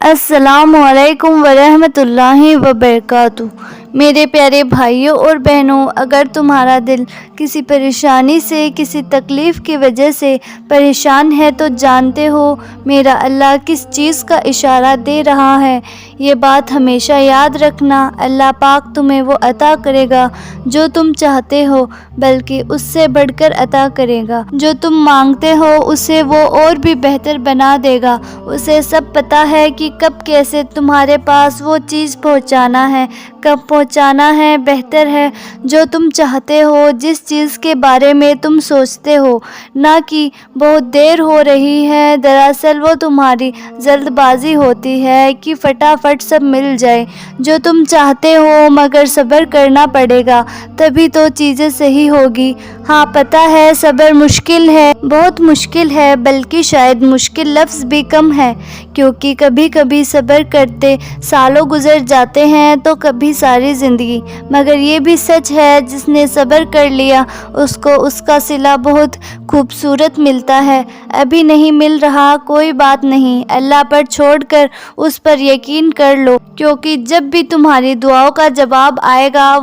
السلام علیکم ورحمۃ اللہ وبرکاتہ۔ میرے پیارے بھائیوں اور بہنوں، اگر تمہارا دل کسی پریشانی سے، کسی تکلیف کی وجہ سے پریشان ہے تو جانتے ہو میرا اللہ کس چیز کا اشارہ دے رہا ہے۔ یہ بات ہمیشہ یاد رکھنا، اللہ پاک تمہیں وہ عطا کرے گا جو تم چاہتے ہو، بلکہ اس سے بڑھ کر عطا کرے گا۔ جو تم مانگتے ہو اسے وہ اور بھی بہتر بنا دے گا۔ اسے سب پتہ ہے کہ کب کیسے تمہارے پاس وہ چیز پہنچانا ہے، کب پہنچانا ہے۔ بہتر ہے جو تم چاہتے ہو، جس چیز کے بارے میں تم سوچتے ہو، نہ کہ بہت دیر ہو رہی ہے۔ دراصل وہ تمہاری جلد بازی ہوتی ہے کہ فٹافٹ سب مل جائے جو تم چاہتے ہو، مگر صبر کرنا پڑے گا، تبھی تو چیزیں صحیح ہوگی۔ ہاں پتہ ہے صبر مشکل ہے، بہت مشکل ہے، بلکہ شاید مشکل لفظ بھی کم ہے، کیونکہ کبھی کبھی صبر کرتے سالوں گزر جاتے ہیں تو کبھی ساری زندگی۔ مگر یہ بھی سچ ہے جس نے صبر کر لیا اس کو اس کا صلہ بہت خوبصورت ملتا ہے۔ ابھی نہیں مل رہا کوئی بات نہیں، اللہ پر چھوڑ کر اس پر یقین کر لو، کیونکہ جب بھی تمہاری دعاؤں کا جواب آئے گا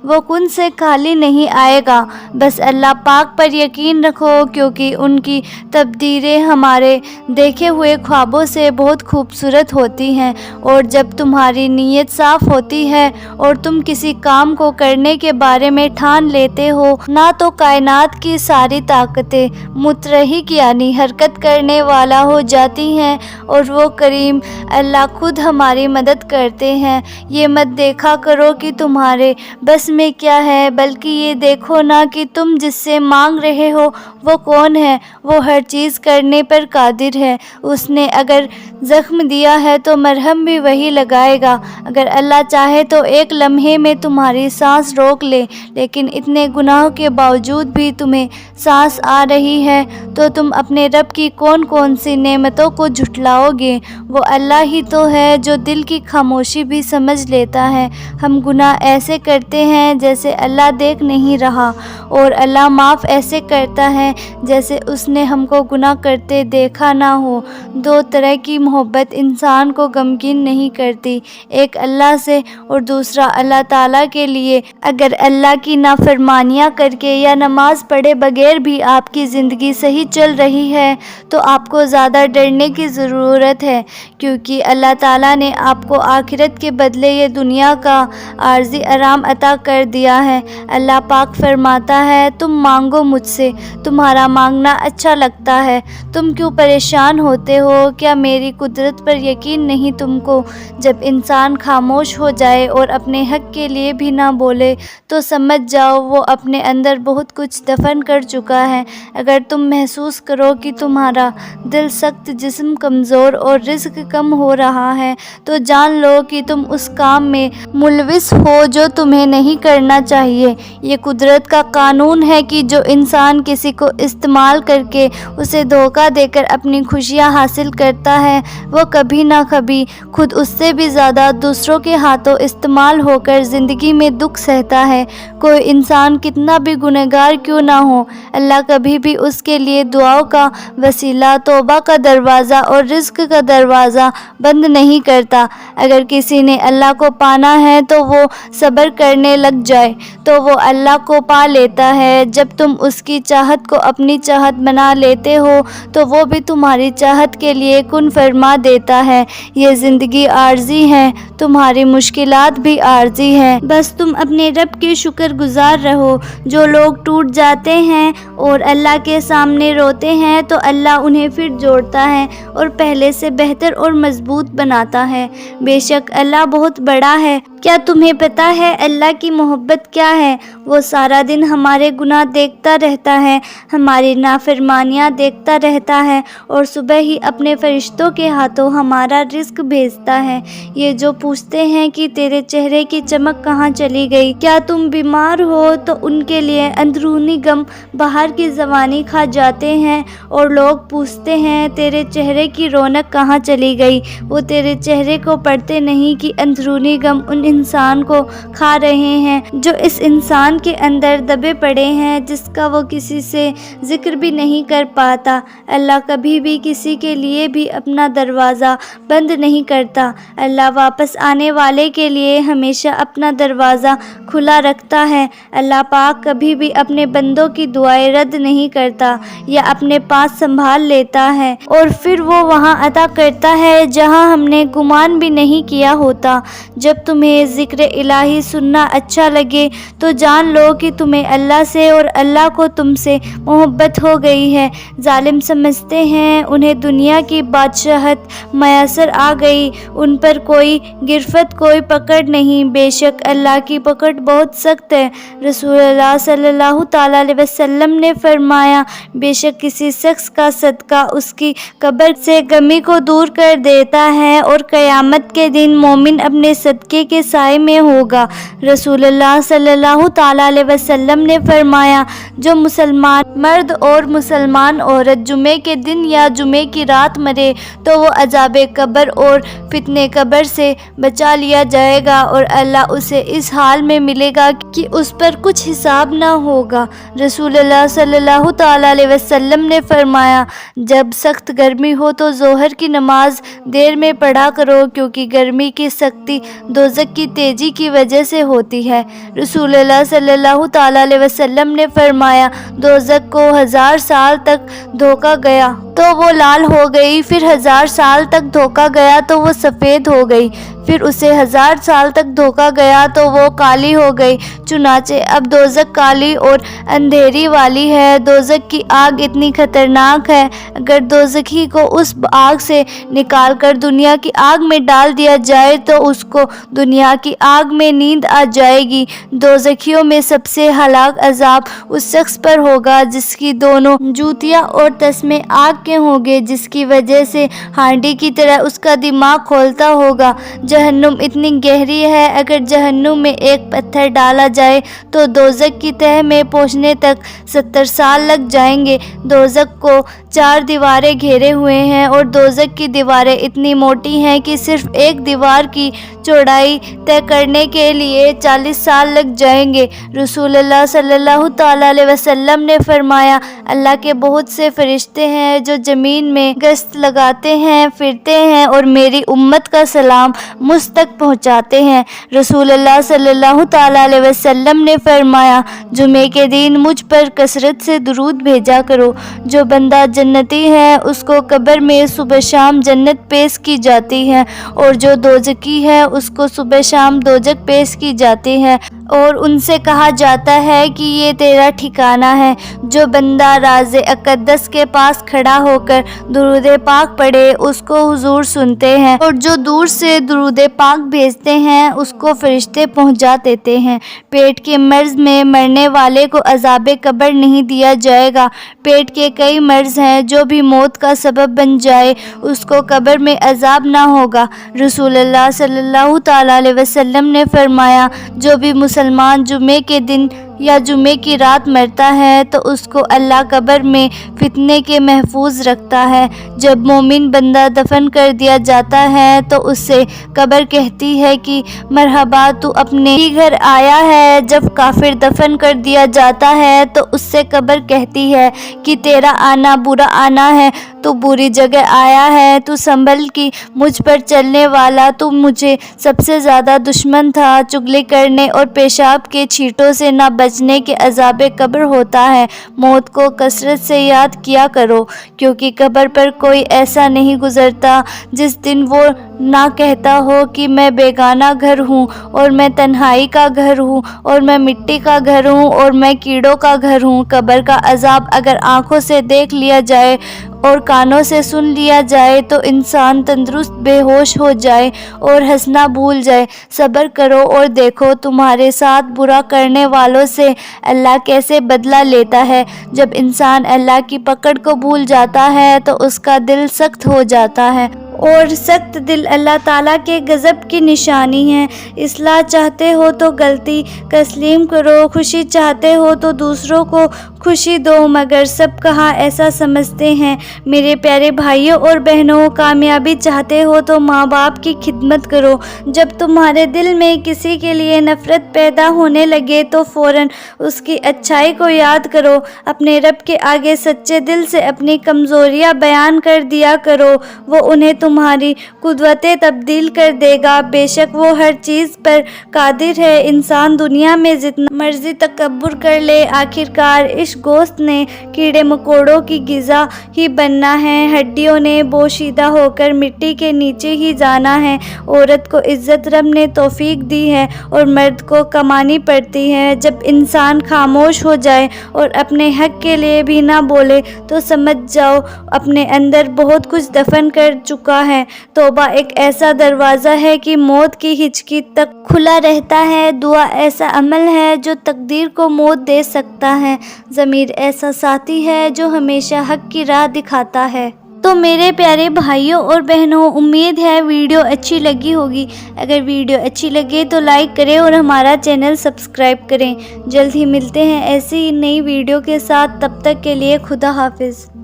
وہ کن سے خالی نہیں آئے گا۔ بس اللہ پاک پر یقین رکھو، کیونکہ ان کی تقدیریں ہمارے دیکھے ہوئے خوابوں سے بہت خوبصورت ہوتی ہیں، اور جب تمہاری نیت صاف ہوتی ہے اور تم کسی کام کو کرنے کے بارے میں ٹھان لیتے ہو، نہ تو کائنات کی ساری طاقتیں متحرک یعنی حرکت کرنے والا ہو جاتی ہیں، اور وہ کریم اللہ خود ہماری مدد کرتے ہیں۔ یہ مت دیکھا کرو کہ تمہارے بس میں کیا ہے، بلکہ یہ دیکھو نا کہ تم جس سے مانگ رہے ہو وہ کون ہے۔ وہ ہر چیز کرنے پر قادر ہے۔ اس نے اگر زخم دیا ہے تو مرہم بھی وہی لگائے گا۔ اگر اللہ چاہے تو ایک لمحے میں تمہاری سانس روک لے، لیکن اتنے گناہوں کے باوجود بھی تمہیں سانس آ رہی ہے تو تم اپنے رب کی کون کون سی نعمتوں کو جھٹلاؤ گے۔ وہ اللہ ہی تو ہے جو دل کی خاموشی بھی سمجھ لیتا ہے۔ ہم گناہ ایسے کرتے ہیں جیسے اللہ دیکھ نہیں رہا، اور اللہ معاف ایسے کرتا ہے جیسے اس نے ہم کو گناہ کرتے دیکھا نہ ہو۔ دو طرح کی محبت انسان کو غمگین نہیں کرتی، ایک اللہ سے اور دوسرا اللہ تعالیٰ کے لیے۔ اگر اللہ کی نافرمانیاں کر کے یا نماز پڑھے بغیر بھی آپ کی زندگی صحیح چل رہی ہے تو آپ کو زیادہ ڈرنے کی ضرورت ہے، کیونکہ اللہ تعالیٰ نے آپ کو آخرت کے بدلے یہ دنیا کا عارضی آرام عطا کر دیا ہے۔ اللہ پاک فرماتا ہے، تم مانگو مجھ سے، تمہارا مانگنا اچھا لگتا ہے، تم کیوں پریشان ہوتے ہو؟ کیا میری قدرت پر یقین نہیں تم کو؟ جب انسان خاموش ہو جائے اور اپنے حق کے لیے بھی نہ بولے تو سمجھ جاؤ وہ اپنے اندر بہت کچھ دفن کر چکا ہے۔ اگر تم محسوس کرو کہ تمہارا دل سخت، جسم کمزور اور رزق کم ہو رہا ہے تو جان لو کہ تم اس کام میں ملوث ہو جو تمہیں نہیں کرنا چاہیے۔ یہ قدرت کا قانون ہے کہ جو انسان کسی کو استعمال کر کے اسے دھوکہ دے کر اپنی خوشیاں حاصل کرتا ہے، وہ کبھی نہ کبھی خود اس سے بھی زیادہ دوسروں کے ہاتھوں استعمال ہو کر زندگی میں دکھ سہتا ہے۔ کوئی انسان کتنا بھی گنہگار کیوں نہ ہو، اللہ کبھی بھی اس کے لیے دعاؤں کا وسیلہ، توبہ کا دروازہ اور رزق کا دروازہ بند نہیں کرتا۔ اگر کسی نے اللہ کو پانا ہے تو وہ صبر کرنے لگ جائے تو وہ اللہ کو پا لیتا ہے۔ جب تم اس کی چاہت کو اپنی چاہت بنا لیتے ہو تو وہ بھی تمہاری چاہت کے لیے کن فرما دیتا ہے۔ یہ زندگی عارضی ہے، تمہاری مشکلات بھی عارضی ہیں، بس تم اپنے رب کے شکر گزار رہو۔ جو لوگ ٹوٹ جاتے ہیں اور اللہ کے سامنے روتے ہیں تو اللہ انہیں پھر جوڑتا ہے اور پہلے سے بہتر اور مضبوط بناتا ہے۔ بے شک اللہ بہت بڑا ہے۔ کیا تمہیں پتہ ہے اللہ کی محبت کیا ہے؟ وہ سارا دن ہمارے گناہ دیکھتا رہتا ہے، ہماری نافرمانیاں دیکھتا رہتا ہے، اور صبح ہی اپنے فرشتوں کے ہاتھوں ہمارا رزق بھیجتا ہے۔ یہ جو پوچھتے ہیں کہ تیرے چہرے کی چمک کہاں چلی گئی، کیا تم بیمار ہو، تو ان کے لیے اندرونی غم باہر کی زبانی کھا جاتے ہیں، اور لوگ پوچھتے ہیں تیرے چہرے کی رونق کہاں چلی گئی، وہ تیرے چہرے کو پڑھتے نہیں کہ اندرونی غم ان انسان کو کھا رہے ہیں، جو اس انسان کے اندر دبے پڑے ہیں، جس کا وہ کسی سے ذکر بھی نہیں کر پاتا۔ اللہ کبھی بھی کسی کے لیے بھی اپنا دروازہ بند نہیں کرتا۔ اللہ واپس آنے والے کے لیے ہمیشہ اپنا دروازہ کھلا رکھتا ہے۔ اللہ پاک کبھی بھی اپنے بندوں کی دعائیں رد نہیں کرتا یا اپنے پاس سنبھال لیتا ہے اور پھر وہ وہاں عطا کرتا ہے جہاں ہم نے گمان بھی نہیں کیا ہوتا۔ جب تمہیں ذکر الہی سننا اچھا لگے تو جان لو کہ تمہیں اللہ سے اور اللہ کو تم سے محبت ہو گئی ہے۔ ظالم سمجھتے ہیں انہیں دنیا کی بادشاہت میسر آ گئی، ان پر کوئی گرفت، کوئی پکڑ نہیں۔ بے شک اللہ کی پکڑ بہت سخت ہے۔ رسول اللہ صلی اللہ تعالیٰ علیہ وسلم نے فرمایا، بے شک کسی شخص کا صدقہ اس کی قبر سے غمی کو دور کر دیتا ہے اور قیامت کے دن مومن اپنے صدقے کے سائے میں ہوگا۔ رسول اللہ صلی اللہ تعالیٰ علیہ وسلم نے فرمایا، جو مسلمان مرد اور مسلمان عورت جمعے کے دن یا جمعے کی رات مرے تو وہ عذاب قبر اور فتنہ قبر سے بچا لیا جائے گا اور اللہ اسے اس حال میں ملے گا کہ اس پر کچھ حساب نہ ہوگا۔ رسول اللہ صلی اللہ تعالیٰ علیہ وسلم نے فرمایا، جب سخت گرمی ہو تو ظہر کی نماز دیر میں پڑھا کرو، کیونکہ گرمی کی سختی دوزخ کی تیزی کی وجہ سے ہوتی ہے۔ رسول اللہ صلی اللہ تعالیٰ علیہ وسلم نے فرمایا، دوزخ کو 1000 سال تک دھوکا گیا تو وہ لال ہو گئی، پھر 1000 سال تک دھوکا گیا تو وہ سفید ہو گئی، پھر اسے 1000 سال تک دھوکا گیا تو وہ کالی ہو گئی۔ چنانچہ اب دوزخ کالی اور اندھیری والی ہے۔ دوزخ کی آگ اتنی خطرناک ہے، اگر دوزخی کو اس آگ سے نکال کر دنیا کی آگ میں ڈال دیا جائے تو اس کو دنیا کی آگ میں نیند آ جائے گی۔ دوزخیوں میں سب سے ہلاک عذاب اس شخص پر ہوگا جس کی دونوں جوتیاں اور تسمے آگ کے ہوں گے، جس کی وجہ سے ہانڈی کی طرح اس کا دماغ کھولتا ہوگا۔ جہنم اتنی گہری ہے، اگر جہنم میں ایک پتھر ڈالا جائے تو دوزخ کی تہہ میں پہنچنے تک 70 سال لگ جائیں گے۔ دوزخ کو 4 دیواریں گھیرے ہوئے ہیں اور دوزخ کی دیواریں اتنی موٹی ہیں کہ صرف ایک دیوار کی چوڑائی طے کرنے کے لیے 40 سال لگ جائیں گے۔ رسول اللہ صلی اللہ تعالیٰ علیہ وسلم نے فرمایا، اللہ کے بہت سے فرشتے ہیں جو زمین میں گشت لگاتے ہیں، پھرتے ہیں اور میری امت کا سلام مجھ تک پہنچاتے ہیں۔ رسول اللہ صلی اللہ تعالیٰ علیہ وسلم نے فرمایا، جمعے کے دن مجھ پر کثرت سے درود بھیجا کرو۔ جو بندہ جنتی ہے اس کو قبر میں صبح شام جنت پیش کی جاتی ہے، اور جو دوزخی ہے اس کو صبح شام دوزخ پیش کی جاتی ہے، اور ان سے کہا جاتا ہے کہ یہ تیرا ٹھکانہ ہے۔ جو بندہ راز اقدس کے پاس کھڑا ہو کر درود پاک پڑھے اس کو حضور سنتے ہیں، اور جو دور سے درود پاک بھیجتے ہیں اس کو فرشتے پہنچا دیتے ہیں۔ پیٹ کے مرض میں مرنے والے کو عذاب قبر نہیں دیا جائے گا۔ پیٹ کے کئی مرض ہیں، جو بھی موت کا سبب بن جائے اس کو قبر میں عذاب نہ ہوگا۔ رسول اللہ صلی اللہ تعالیٰ علیہ وسلم نے فرمایا، جو بھی مسلمان جمعے کے دن یا جمعے کی رات مرتا ہے تو اس کو اللہ قبر میں فتنے کے محفوظ رکھتا ہے۔ جب مومن بندہ دفن کر دیا جاتا ہے تو اس سے قبر کہتی ہے کہ مرحبا، تو اپنے ہی گھر آیا ہے۔ جب کافر دفن کر دیا جاتا ہے تو اس سے قبر کہتی ہے کہ تیرا آنا برا آنا ہے، تو بری جگہ آیا ہے، تو سنبھل کی مجھ پر چلنے والا، تو مجھے سب سے زیادہ دشمن تھا۔ چغلی کرنے اور پیشاب کے چھینٹوں سے نہ بچنے کے عذاب قبر ہوتا ہے۔ موت کو کثرت سے یاد کیا کرو، کیونکہ قبر پر کوئی ایسا نہیں گزرتا جس دن وہ نہ کہتا ہو کہ میں بیگانہ گھر ہوں، اور میں تنہائی کا گھر ہوں، اور میں مٹی کا گھر ہوں، اور میں کیڑوں کا گھر ہوں۔ قبر کا عذاب اگر آنکھوں سے دیکھ لیا جائے اور کانوں سے سن لیا جائے تو انسان تندرست بے ہوش ہو جائے اور ہنسنا بھول جائے۔ صبر کرو اور دیکھو تمہارے ساتھ برا کرنے والوں سے اللہ کیسے بدلہ لیتا ہے۔ جب انسان اللہ کی پکڑ کو بھول جاتا ہے تو اس کا دل سخت ہو جاتا ہے، اور سخت دل اللہ تعالیٰ کے غضب کی نشانی ہے۔ اصلاح چاہتے ہو تو غلطی تسلیم کرو، خوشی چاہتے ہو تو دوسروں کو خوشی دو مگر سب کہاں ایسا سمجھتے ہیں۔ میرے پیارے بھائیوں اور بہنوں، کامیابی چاہتے ہو تو ماں باپ کی خدمت کرو۔ جب تمہارے دل میں کسی کے لیے نفرت پیدا ہونے لگے تو فوراً اس کی اچھائی کو یاد کرو۔ اپنے رب کے آگے سچے دل سے اپنی کمزوریاں بیان کر دیا کرو، وہ انہیں تمہاری قوتیں تبدیل کر دے گا۔ بے شک وہ ہر چیز پر قادر ہے۔ انسان دنیا میں جتنا مرضی تکبر کر لے، آخرکار اس گوشت نے کیڑے مکوڑوں کی غذا ہی بننا ہے۔ ہڈیوں نے بوشیدہ ہو کر مٹی کے نیچے ہی جانا ہے۔ عورت کو عزت رب نے توفیق دی ہے اور مرد کو کمانی پڑتی ہے۔ جب انسان خاموش ہو جائے اور اپنے حق کے لیے بھی نہ بولے تو سمجھ جاؤ اپنے اندر بہت کچھ دفن کر چکا ہے۔ توبہ ایک ایسا دروازہ ہے کہ موت کی ہچکی تک کھلا رہتا ہے۔ دعا ایسا عمل ہے جو تقدیر کو موت دے سکتا ہے۔ ضمیر ایسا ساتھی ہے جو ہمیشہ حق کی راہ دکھاتا ہے۔ تو میرے پیارے بھائیوں اور بہنوں، امید ہے ویڈیو اچھی لگی ہوگی۔ اگر ویڈیو اچھی لگے تو لائک کریں اور ہمارا چینل سبسکرائب کریں۔ جلد ہی ملتے ہیں ایسی ہی نئی ویڈیو کے ساتھ، تب تک کے لیے خدا حافظ۔